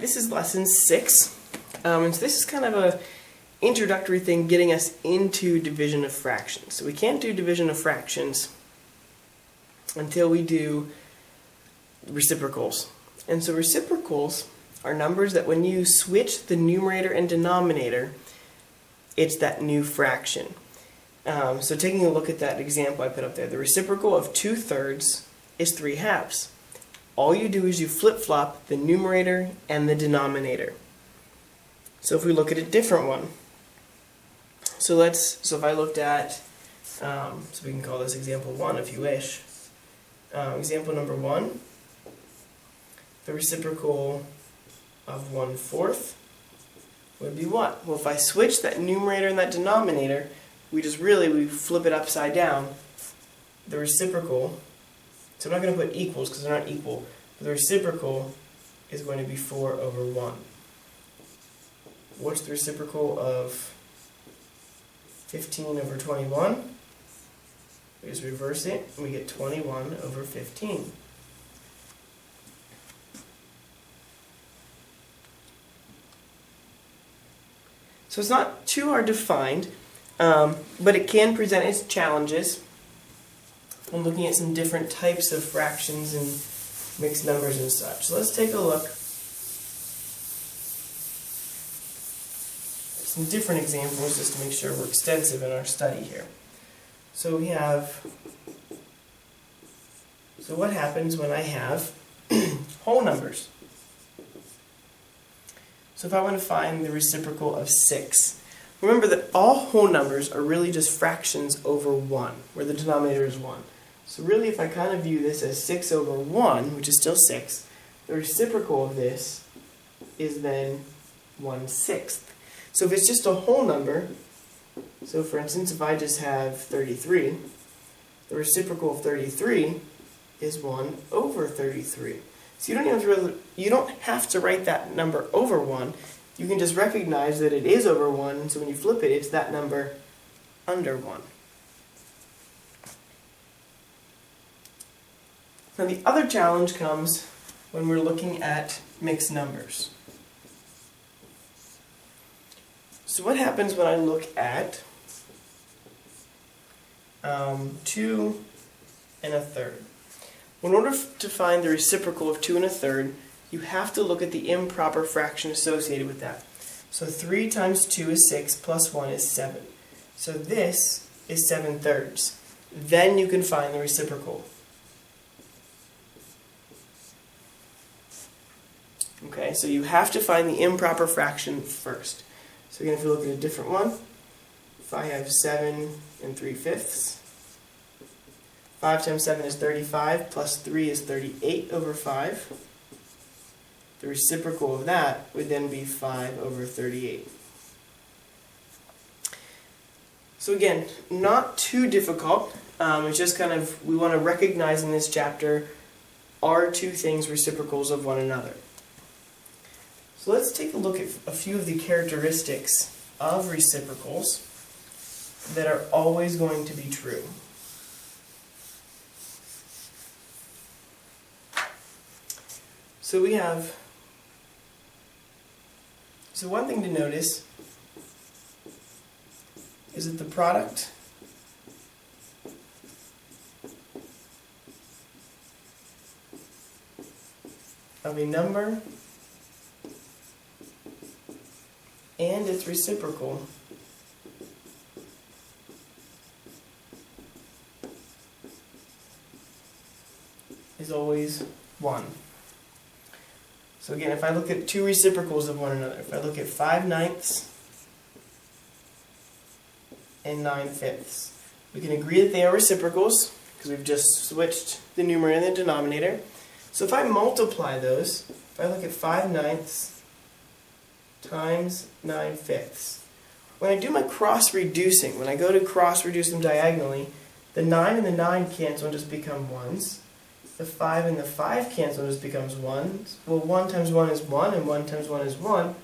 this is lesson 6, and so this is kind of a introductory thing getting us into division of fractions. So we can't do division of fractions until we do reciprocals. And so reciprocals are numbers that when you switch the numerator and denominator, it's that new fraction. So taking a look at that example I put up there, the reciprocal of 2/3 is 3/2. All you do is you flip-flop the numerator and the denominator. So if we look at a different one, so if I looked at, so we can call this example 1 if you wish. Example number 1, the reciprocal of 1/4 would be what? Well, if I switch that numerator and that denominator, we flip it upside down. The reciprocal, so I'm not going to put equals because they're not equal, but the reciprocal is going to be 4/1. What's the reciprocal of 15/21? We just reverse it and we get 21/15. So it's not too hard to find, but it can present its challenges when looking at some different types of fractions and mixed numbers and such. So let's take a look at some different examples just to make sure we're extensive in our study here. So we have, so what happens when I have whole numbers? So if I want to find the reciprocal of 6, remember that all whole numbers are really just fractions over 1, where the denominator is 1. So really, if I kind of view this as 6/1, which is still 6, the reciprocal of this is then 1/6. So if it's just a whole number, so for instance, if I just have 33, the reciprocal of 33 is 1/33. So you don't have to write that number over 1. You can just recognize that it is over 1, and so when you flip it, it's that number under 1. Now the other challenge comes when we're looking at mixed numbers. So what happens when I look at 2 1/3? In order to find the reciprocal of 2 1/3, you have to look at the improper fraction associated with that. So 3 times 2 is 6, plus 1 is 7. So this is 7/3. Then you can find the reciprocal. Okay, so you have to find the improper fraction first. So again, if you look at a different one, if I have 7 3/5, 5 times 7 is 35, plus 3 is 38/5. The reciprocal of that would then be 5/38. So again, not too difficult. It's just kind of, we want to recognize in this chapter, are two things reciprocals of one another? So let's take a look at a few of the characteristics of reciprocals that are always going to be true. So we have, so one thing to notice is that the product of a number and its reciprocal is always 1. So again, if I look at two reciprocals of one another, if I look at 5/9 and 9/5, we can agree that they are reciprocals because we've just switched the numerator and the denominator. So if I multiply those, if I look at 5/9 times 9/5, when I do my cross-reducing, when I go to cross-reduce them diagonally, the 9 and the 9 cancel and just become 1s. The 5 and the 5 cancel and just becomes 1s. Well, 1 times 1 is 1, and 1 times 1 is 1,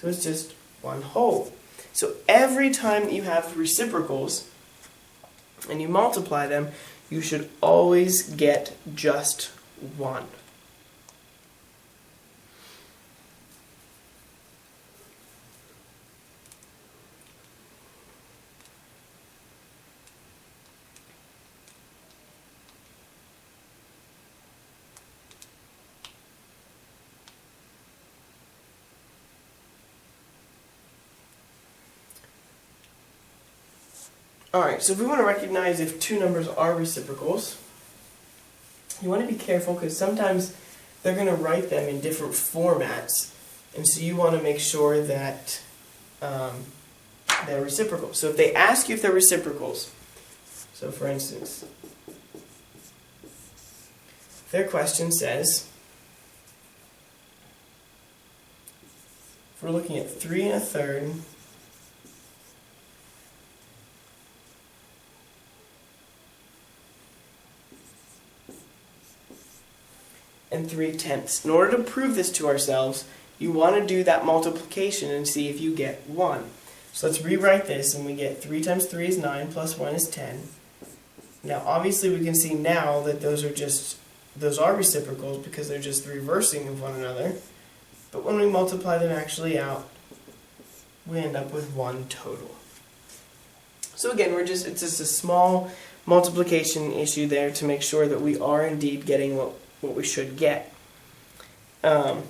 so it's just 1 whole. So every time that you have reciprocals and you multiply them, you should always get just 1. Alright, so if we want to recognize if two numbers are reciprocals, you want to be careful because sometimes they're going to write them in different formats, and so you want to make sure that they're reciprocal. So if they ask you if they're reciprocals, so for instance, their question says, if we're looking at 3 1/3 and 3/10. In order to prove this to ourselves, you want to do that multiplication and see if you get 1. So let's rewrite this, and we get 3 times 3 is 9, plus 1 is 10. Now obviously we can see now that those are reciprocals because they're just the reversing of one another. But when we multiply them actually out, we end up with 1 total. So again, it's just a small multiplication issue there to make sure that we are indeed getting what we should get. Now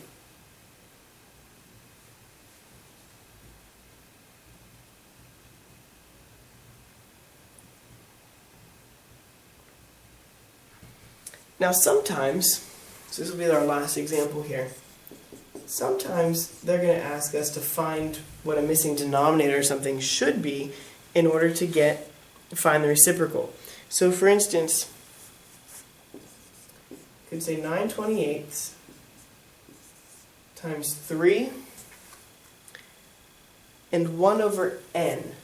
sometimes, so this will be our last example here, sometimes they're going to ask us to find what a missing denominator or something should be in order to find the reciprocal. So for instance, you could say 9/28 times 3 and 1 over n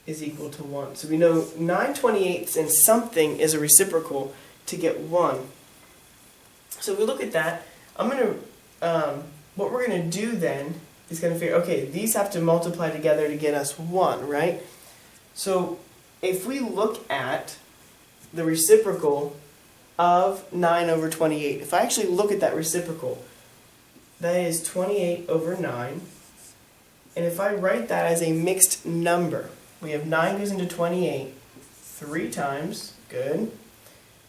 is equal to 1. So we know 9/28 and something is a reciprocal to get 1. So if we look at that, what we're going to do then is going to figure, okay, these have to multiply together to get us 1, right? So if we look at the reciprocal of 9/28, if I actually look at that reciprocal, that is 28 over 9. And if I write that as a mixed number, we have 9 goes into 28 3 times, good.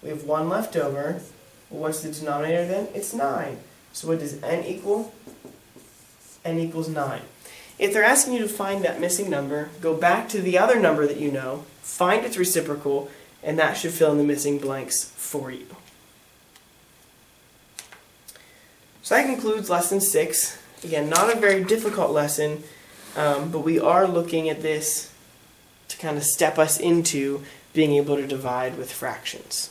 We have 1 left over. Well, what's the denominator then? It's 9. So what does n equal? N equals 9. If they're asking you to find that missing number, go back to the other number that you know, find its reciprocal, and that should fill in the missing blanks for you. So that concludes lesson 6. Again, not a very difficult lesson, but we are looking at this to kind of step us into being able to divide with fractions.